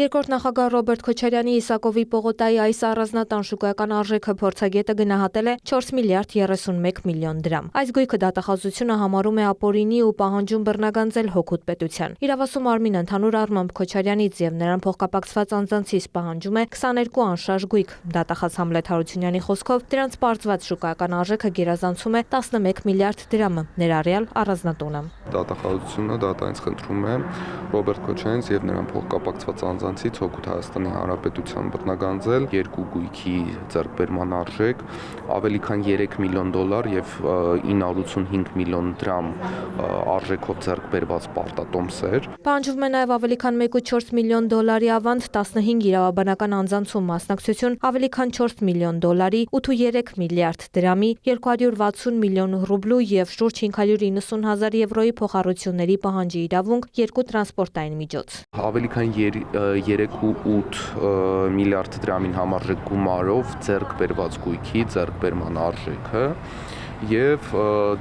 Երկրորդ նախագահ Ռոբերտ Քոչարյանի Իսակովի պողոտայի այս առանձնատան շուկայական արժեքը փորձագետը գնահատել է 4 միլիարդ 31 միլիոն դրամ։ Այս գույքը դատախազությունը համարում է ապօրինի ու պահանջում բռնագանձել հօգուտ պետության։ Իրավասու մարմինը ընդհանուր առմամբ Քոչարյանից եւ նրան փոխկապակցված անձանցից պահանջում է 22 անշարժ գույք։ Դատախազ Համլետ Հարությունյանի խոսքով դրանց պարզված շուկայական արժեքը գերազանցում է 11 միլիարդ դրամը, ներառյալ առանձնատունը։ Դատախազությունը դատայից խնդրում է Ռոբերտ Քոչարյանից եւ նրան փոխկապակցված անձանցից հօգուտ Հայաստանի Հանրապետության բռնագանձել երկու գույքի ձեռքբերման արժեք ավելի քան 3 միլիոն դոլար եւ 985 միլիոն դրամ արժեքով ձեռքբերված պարտատոմսեր։ Պահանջվում է նաեւ ավելի քան 1.4 միլիոն դոլարի ավանդ 15 իրավաբանական անձանցում մասնակցություն, ավելի քան 4 միլիոն դոլարի, 8.3 միլիարդ դրամի, 260 միլիոն ռուբլու եւ շուրջ 590 հազար եվրոյի փոխառությունների պահանջի իրավունք երկու տրանսպորտային միջոց։ Ավելի քան 3.8 միլիարդ դրամին համարժեք գումարով ձեռք բերված գույքի ձեռքբերման արժեքը եւ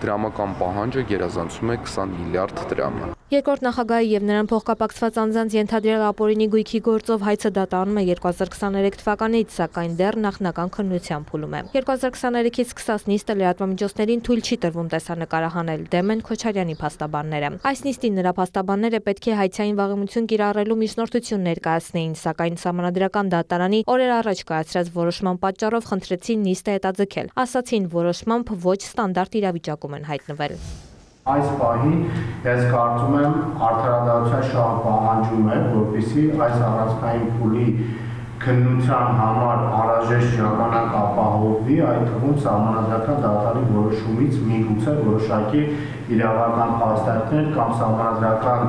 դրամական պահանջը գերազանցում է 20 միլիարդ դրամը։ Երկրորդ նախագահի եւ նրան փոխկապակցված անձանց ենթադրյալ ապօրինի գույքի գործով հայցը դատանում է 2023 թվականից, սակայն դեռ նախնական քննության փուլում է։ 2023-ից սկսած նիստը լրատվամիջոցներին թույլ չի տրվում տեսանկարահանել, դեմ են Քոչարյանի փաստաբանները։ Այս նիստին նրա փաստաբանները պետք է հայցային վաղեմություն կիրառելու միջնորդություն ներկայացնեին, սակայն Սահմանադրական դատարանի օրեր առաջ կայացրած որոշման պատճառով խնդրեցին նիստը հետաձգել։ Ասացին, որոշմամբ ոչ ստանդարտ իրավիճակում են հայտնվել։ Այս պահին ես կարծում եմ արդարադատության շահ պահանջում է, որպեսզի այս առանցքային փուլի քննության համար անհրաժեշտ ժամանակ ապահովվի, այդ թվում Սահմանադրական դատարանի որոշումից միգուցե որոշակի իրավական փաստարկներ կամ Սահմանադրական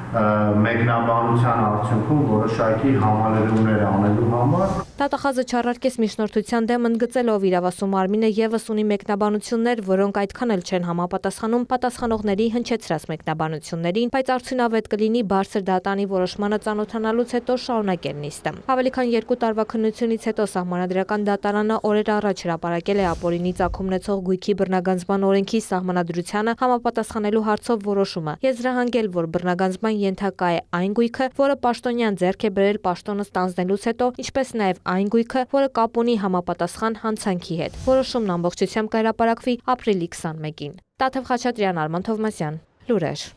մեկնաբանության արդյունքում որոշակի համալրումներ անելու համար։ Դատախազը չառարկեց միջնորդության դեմ ընդգծելով իրավասու մարմինը եւս ունի մեկնաբանություններ, որոնք այդքան էլ չեն համապատասխանում պատասխանողների հնչեցրած մեկնաբանություններին, բայց արդյունավետ կլինի բարձր դատանի որոշմանը ծանոթանալուց հետո շարունակել նիստը։ Ավելի քան 2 տարվա քննությունից հետո Սահմանադրական դատարանը օրեր առաջ հրապարակել է ապօրինի ծագում ունեցող գույքի բռնագանձման օրենքի սահմանադրությանը համապատասխանելու հարցով որոշումը, եզրահանգել, որ բռնագանձման ենթակա է այն գույքը, որը պաշտոնյան ձեռք է բերել պաշտոնը ստանձնելուց հետո, ինչպես նաև այն գույքը, որը կապ ունի համապատասխան հանցանքի հետ։ Որոշումն ամբողջությամբ կհրապարակվի ապրիլի 21-ին։ Տաթև Խաչատրյան, Արման Թովմասյան, լուրեր։